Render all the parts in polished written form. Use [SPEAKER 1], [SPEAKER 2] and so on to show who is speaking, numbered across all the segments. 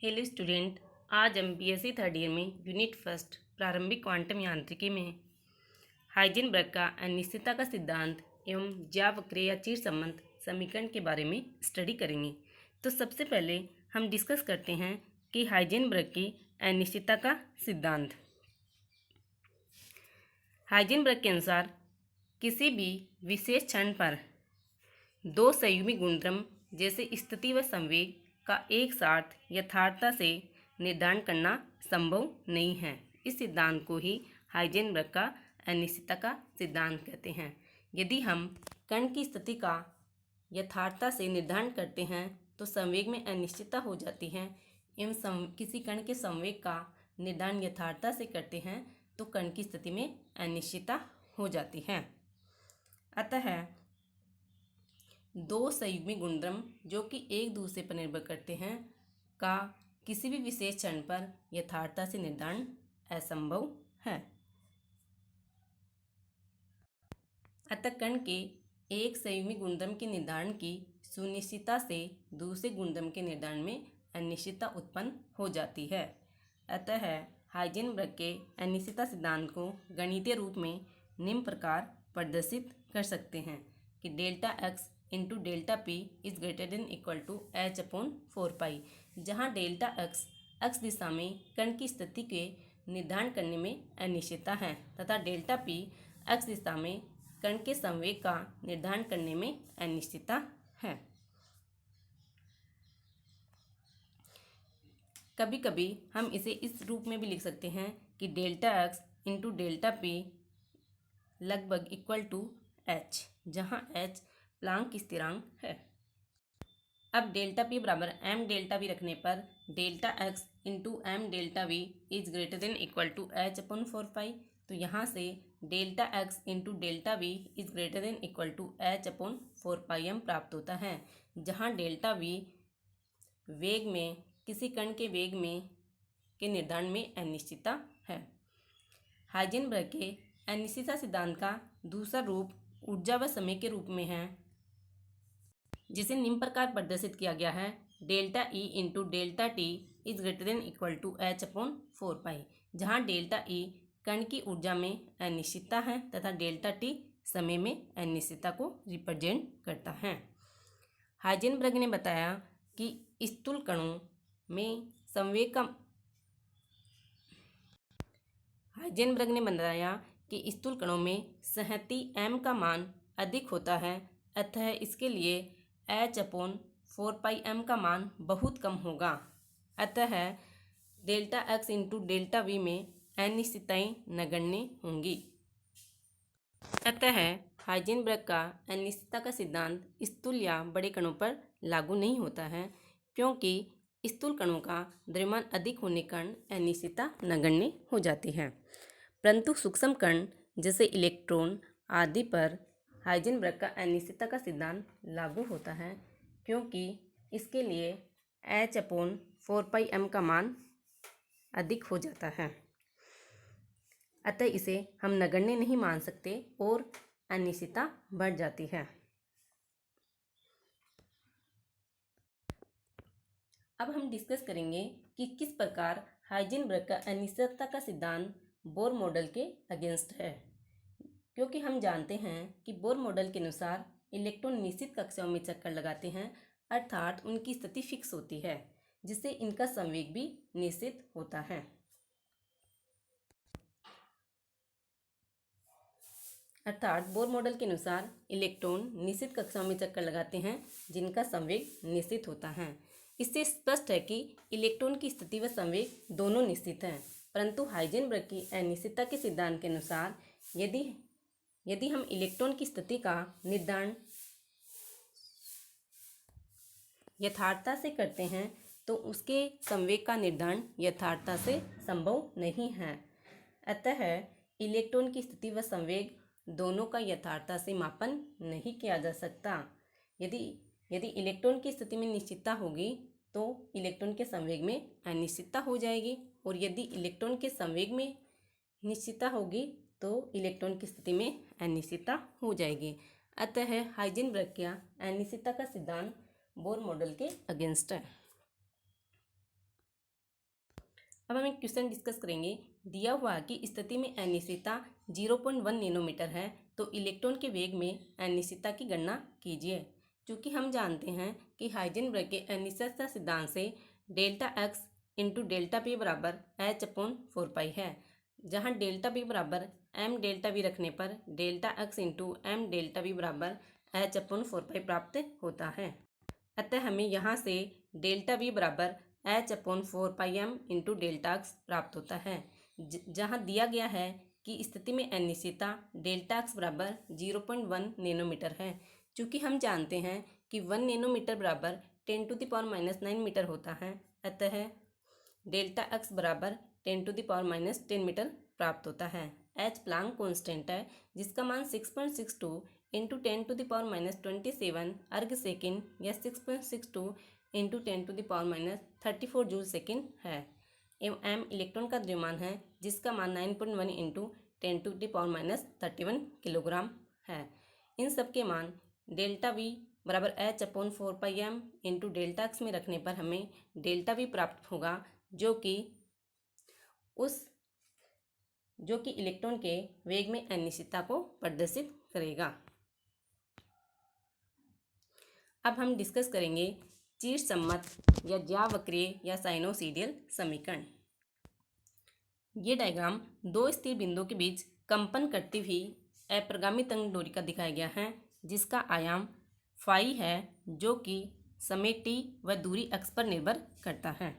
[SPEAKER 1] Hello student, आज हम BSc third year में यूनिट फर्स्ट प्रारंभिक क्वांटम यांत्रिकी में हाइजेनबर्ग का अनिश्चितता का सिद्धांत एवं ज्यावक्रिय या चिर संबंध समीकरण के बारे में स्टडी करेंगे। तो सबसे पहले हम डिस्कस करते हैं कि हाइजेनबर्ग की अनिश्चितता का सिद्धांत। हाइजेनबर्ग के अनुसार किसी भी विशेष क्षण पर दो संयुग्मी गुणधर्म जैसे स्थिति व संवेग का एक साथ यथार्थता से निर्धारण करना संभव नहीं है। इस सिद्धांत को ही हाइजेनबर्ग का अनिश्चितता का सिद्धांत कहते हैं। यदि हम कण की स्थिति का यथार्थता से निर्धारण करते हैं तो संवेग में अनिश्चितता हो जाती है एवं किसी कण के संवेग का निर्धारण यथार्थता से करते हैं तो कण की स्थिति में अनिश्चितता हो जाती है। अतः दो संयुग्मी गुणधर्म जो कि एक दूसरे पर निर्भर करते हैं का किसी भी विशेष क्षण पर यथार्थता से निर्धारण असंभव है। अतः कण के एक संयुग्मी गुणधर्म के निर्धारण की सुनिश्चितता से दूसरे गुणधर्म के निर्धारण में अनिश्चितता उत्पन्न हो जाती है। अतः हाइजेनबर्ग के अनिश्चितता सिद्धांत को गणितीय रूप में निम्न प्रकार प्रदर्शित कर सकते हैं कि delta x into delta p is greater than equal to h upon 4 pi, जहाँ डेल्टा एक्स दिशा में कण की स्थिति के निर्धारण करने में अनिश्चितता है तथा डेल्टा पी एक्स दिशा में कण के संवेग का निर्धारण करने में अनिश्चितता है। कभी कभी हम इसे इस रूप में भी लिख सकते हैं कि delta x into delta p लगभग इक्वल टू एच, जहाँ एच प्लांक स्थिरांक है। अब डेल्टा पी बराबर एम डेल्टा वी रखने पर delta x into m delta v is greater than equal to h upon 4 pi. तो यहाँ से delta x into delta v is greater than equal to h upon 4 pi m प्राप्त होता है, जहाँ delta we वेग में किसी कण के वेग में के निर्धारण में अनिश्चितता है। हाइजेनबर्ग के अनिश्चितता सिद्धांत का दूसरा रूप ऊर्जा व समय के रूप में है, जिसे निम्न प्रकार प्रदर्शित किया गया है delta e into delta t is greater than equal to h upon 4 pi, जहाँ डेल्टा ई कण की ऊर्जा में अनिश्चितता है तथा डेल्टा टी समय में अनिश्चितता को रिप्रेजेंट करता है। हाइजेनबर्ग ने बताया कि स्थूल कणों में संवेग का हाइजेनबर्ग ने बताया कि स्थूल कणों में संहति m का मान अधिक होता है, अतः इसके लिए h अपॉन 4 पाई m का मान बहुत कम होगा। अतः delta x into delta we में अनिश्चितताएं नगण्य होंगी। अतः हाइजेनबर्ग का अनिश्चितता का सिद्धांत स्थूल या बड़े कणों पर लागू नहीं होता है, क्योंकि स्थूल कणों का द्रव्यमान अधिक होने के कारण अनिश्चितता नगण्य हो जाती है। परंतु सूक्ष्म कण जैसे इलेक्ट्रॉन आदि पर हाइजेनबर्ग का अनिश्चितता का सिद्धांत लागू होता है, क्योंकि इसके लिए h अपॉन 4 पाई m का मान अधिक हो जाता है। अतः इसे हम नगण्य नहीं मान सकते और अनिश्चितता बढ़ जाती है। अब हम डिस्कस करेंगे कि किस प्रकार हाइजेनबर्ग का अनिश्चितता का सिद्धांत बोर मॉडल के अगेंस्ट है, क्योंकि हम जानते हैं कि बोर मॉडल के अनुसार इलेक्ट्रॉन निश्चित कक्षाओं में चक्कर लगाते हैं, अर्थात उनकी स्थिति फिक्स होती है, जिससे इनका संवेग भी निश्चित होता है। अर्थात बोर मॉडल के अनुसार इलेक्ट्रॉन निश्चित कक्षाओं में चक्कर लगाते हैं जिनका संवेग निश्चित होता है। इससे स्पष्ट है कि इलेक्ट्रॉन की स्थिति व संवेग दोनों निश्चित हैं, परंतु हाइजेनबर्ग की अनिश्चितता के सिद्धांत के अनुसार यदि हम इलेक्ट्रॉन की स्थिति का निर्धारण यथार्थता से करते हैं तो उसके संवेग का निर्धारण यथार्थता से संभव नहीं है। अतः इलेक्ट्रॉन की स्थिति व संवेग दोनों का यथार्थता से मापन नहीं किया जा सकता। यदि इलेक्ट्रॉन की स्थिति में निश्चितता होगी तो इलेक्ट्रॉन के संवेग में अनिश्चितता हो जाएगी, और यदि इलेक्ट्रॉन के संवेग में निश्चितता होगी तो इलेक्ट्रॉन की स्थिति में अनिश्चितता हो जाएगी। अतः हाइजेनबर्ग का अनिश्चितता का सिद्धांत बोर मॉडल के अगेंस्ट है। अब हम एक क्वेश्चन डिस्कस करेंगे। दिया हुआ कि स्थिति में अनिश्चितता 0.1 नैनोमीटर है तो इलेक्ट्रॉन के वेग में अनिश्चितता की गणना कीजिए। क्योंकि हम जानते हैं कि हाइजेनबर्ग के अनिश्चितता सिद्धांत से delta x into delta p बराबर h/4 है, जहाँ डेल्टा पी बराबर m डेल्टा वी रखने पर delta x into m delta we बराबर h/4 प्राप्त होता है। अतः हमें यहाँ से डेल्टा वी बराबर h/4 इंटू डेल्टा एक्स प्राप्त होता है, जहाँ दिया गया है कि स्थिति में अनिश्चितता डेल्टा एक्स बराबर 0.1 नैनोमीटर है। चूँकि हम जानते हैं कि 1 नैनोमीटर बराबर 10⁻⁹ मीटर होता है, अतः डेल्टा एक्स बराबर 10⁻⁻10 मीटर प्राप्त होता है। एच प्लांक कांस्टेंट है, जिसका मान 6.62 इंटू 10⁻27 अर्ग सेकेंड या 6.62 इंटू 10⁻34 जूल सेकेंड है। एवं एम इलेक्ट्रॉन का द्रव्यमान है, जिसका मान 9.1 इंटू 10⁻31 किलोग्राम है। इन सब के मान डेल्टा वी बराबर h/4 इंटू डेल्टा एक्स में रखने पर हमें डेल्टा वी प्राप्त होगा, जो कि इलेक्ट्रॉन के वेग में अनिश्चितता को प्रदर्शित करेगा। अब हम डिस्कस करेंगे चिरसम्मत या ज्यावक्रीय या साइनोसॉइडल समीकरण। ये डायग्राम दो स्थिर बिंदुओं के बीच कंपन करती हुई अप्रगामी तरंग डोरी का दिखाया गया है, जिसका आयाम फाई है, जो कि समय t व दूरी अक्ष पर निर्भर करता है।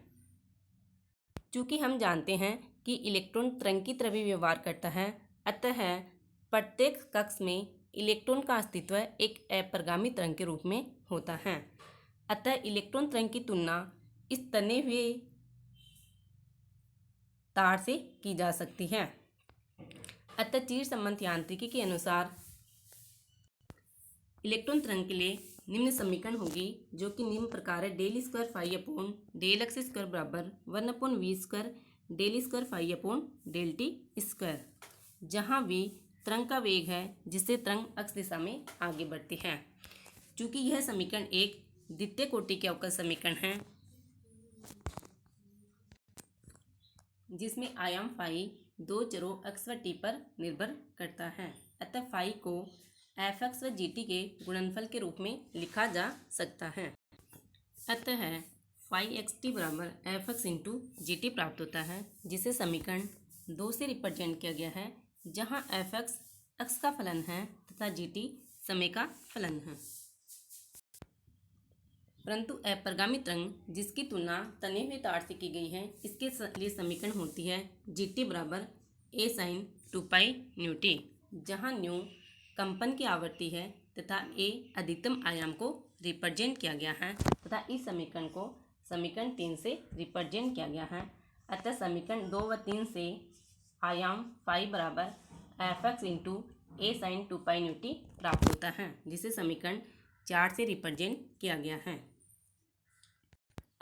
[SPEAKER 1] चूँकि हम जानते हैं कि इलेक्ट्रॉन तरंग की तरह भी व्यवहार करता है, अतः प्रत्येक कक्ष में इलेक्ट्रॉन का अस्तित्व एक अप्रगामी तरंग के रूप में होता है। अतः इलेक्ट्रॉन तरंग की तुलना इस तने हुए तार से की जा सकती है। अतः चिरसम्मत यांत्रिकी के अनुसार इलेक्ट्रॉन तरंग के लिए निम्न समीकरण होगी, जो कि निम्न प्रकार है। Del square phi upon del x square बराबर 1/v square del square phi upon del T square, जहाँ v तरंग का वेग है जिससे तरंग अक्ष दिशा में आगे बढ़ती है। चूँकि यह समीकरण एक द्वितीय कोटि के अवकल समीकरण है, जिसमें आयाम फाई दो चरों एक्स व टी पर निर्भर करता है, अतः फाई को एफ एक्स व जी टी के गुणनफल के रूप में लिखा जा सकता है। अतः फाई एक्स टी बराबर f x into G T प्राप्त होता है, जिसे समीकरण 2 से रिप्रेजेंट किया गया है, जहाँ एफ एक्स अक्ष का फलन है तथा जी टी समय का फलन है। परंतु अप्रगामी तरंग जिसकी तुलना तने हुए तार से की गई है, इसके लिए समीकरण होती है जी टी बराबर ए साइन 2π/ν, जहाँ न्यू कंपन की आवृत्ति है तथा ए अधिकतम आयाम को रिप्रेजेंट किया गया है, तथा इस समीकरण को समीकरण 3 से रिप्रेजेंट किया गया है। अतः समीकरण 2 व 3 से आयाम फाई बराबर f x into A sine 2π/ν प्राप्त होता है, जिसे समीकरण 4 से रिप्रेजेंट किया गया है।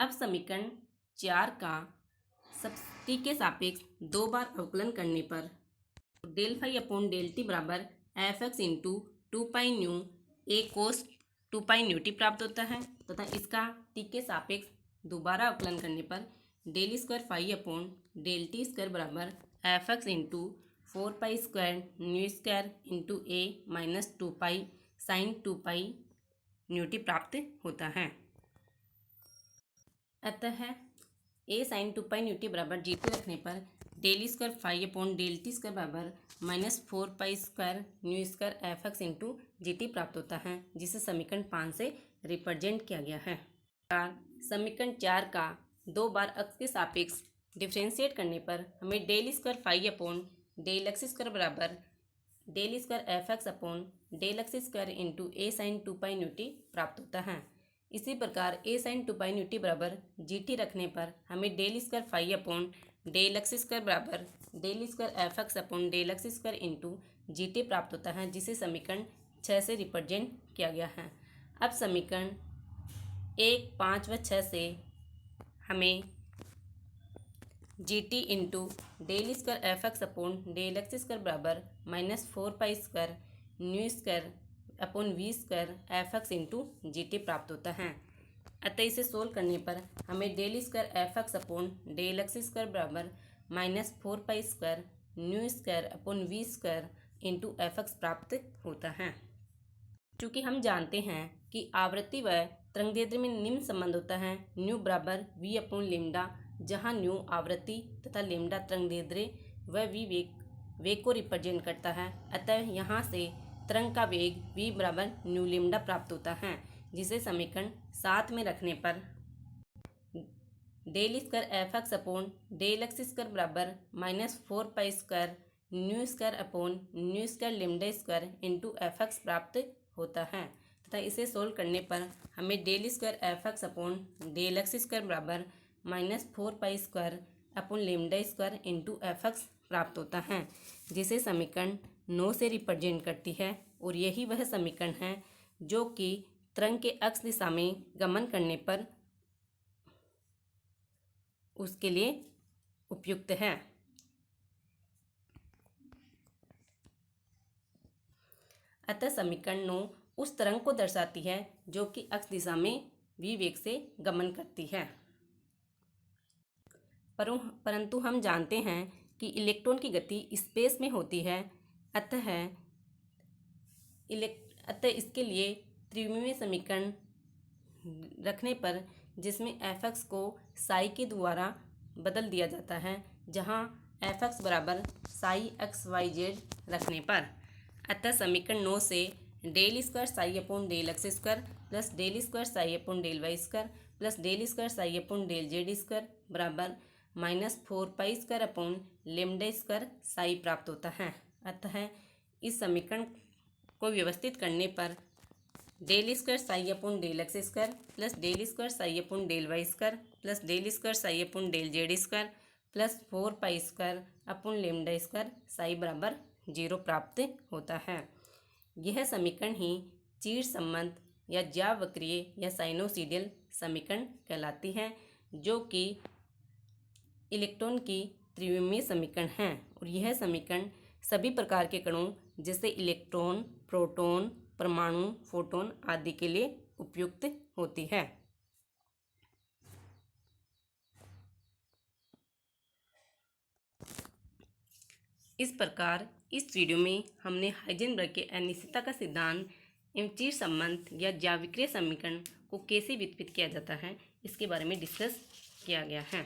[SPEAKER 1] अब समीकरण 4 का टी के सापेक्ष 2 बार अवकलन करने पर del phi upon del t बराबर f x into 2π/ν a cos 2π/ν प्राप्त होता है, तथा इसका टी के सापेक्ष दोबारा अवकलन करने पर del square phi upon del T square बराबर f x into 4π² into a minus 2π sine 2π/ν प्राप्त होता है। अतः ए साइन 2π/ν बराबर जी टी रखने पर del square phi upon del T square बराबर -4π² F x into G T प्राप्त होता है, जिसे समीकरण 5 से रिप्रेजेंट किया गया है। समीकरण 4 का 2 बार अक्ष के सापेक्ष डिफ्रेंशिएट करने पर हमें del square phi upon del x square बराबर del square F x upon del x square into A sine 2π/ν प्राप्त होता है। इसी प्रकार ए साइन 2π/ν बराबर जी टी रखने पर हमें del square phi upon del x square बराबर del square F x upon del x square into G T प्राप्त होता है, जिसे समीकरण 6 से रिप्रेजेंट किया गया है। अब समीकरण 1, 5 व 6 से हमें G T into del square F x upon del x square बराबर -4π² ν² upon V square F x into G T प्राप्त होता है। अतः इसे सोल्व करने पर हमें del square F x upon del x square बराबर -4 pi square nu square upon V square into F x प्राप्त होता है। चूँकि हम जानते हैं कि आवृत्ति व तरंगदैर्ध्य में निम्न संबंध होता है न्यू बराबर वी अपॉन लेमडा, जहाँ न्यू आवृत्ति तथा लेमडा तरंगदैर्ध्य व वी वेग को रिप्रेजेंट करता है। अतः यहाँ से तरंग का वेग v बराबर न्यू लेमडा प्राप्त होता है, जिसे समीकरण 7 में रखने पर del square F x upon del x square बराबर -4 pi square nu square upon nu square lambda square into F x प्राप्त होता है तथा इसे सोल्व करने पर हमें del square F x upon del x square बराबर -4 pi square upon lambda square into F x प्राप्त होता है, जिसे समीकरण 9 से रिप्रेजेंट करती है। और यही वह समीकरण है जो कि तरंग के अक्ष दिशा में गमन करने पर उसके लिए उपयुक्त है। अतः समीकरण 9 उस तरंग को दर्शाती है जो कि अक्ष दिशा में v वेग से गमन करती है। परंतु हम जानते हैं कि इलेक्ट्रॉन की गति स्पेस में होती है। अतः इसके लिए त्रिविमीय समीकरण रखने पर जिसमें एफ एक्स को साई के द्वारा बदल दिया जाता है, जहां एफ एक्स बराबर साई एक्स वाई जेड रखने पर, अतः समीकरण 9 से del square psi upon del x square plus del square psi upon del y square plus del square psi upon del z square बराबर -4 pi square upon lambda square psi प्राप्त होता है। अतः इस समीकरण को व्यवस्थित करने पर del square psi upon del x square plus del square psi upon del y square plus del square psi upon del z square plus 4 pi square upon lambda square psi बराबर 0 प्राप्त होता है। यह समीकरण ही चीड़ संबंध या ज्यावक्रीय या साइनोसॉइडल समीकरण कहलाती है, जो कि इलेक्ट्रॉन की त्रिविमीय समीकरण है। और यह समीकरण सभी प्रकार के कणों जैसे इलेक्ट्रॉन, प्रोटॉन, परमाणु, फोटोन आदि के लिए उपयुक्त होती है। इस प्रकार इस वीडियो में हमने हाइजेनबर्ग के अनिश्चितता का सिद्धांत एवं चीड़ संबंध या ज्याविक्रीय समीकरण को कैसे व्युत्पन्न किया जाता है, इसके बारे में डिस्कस किया गया है।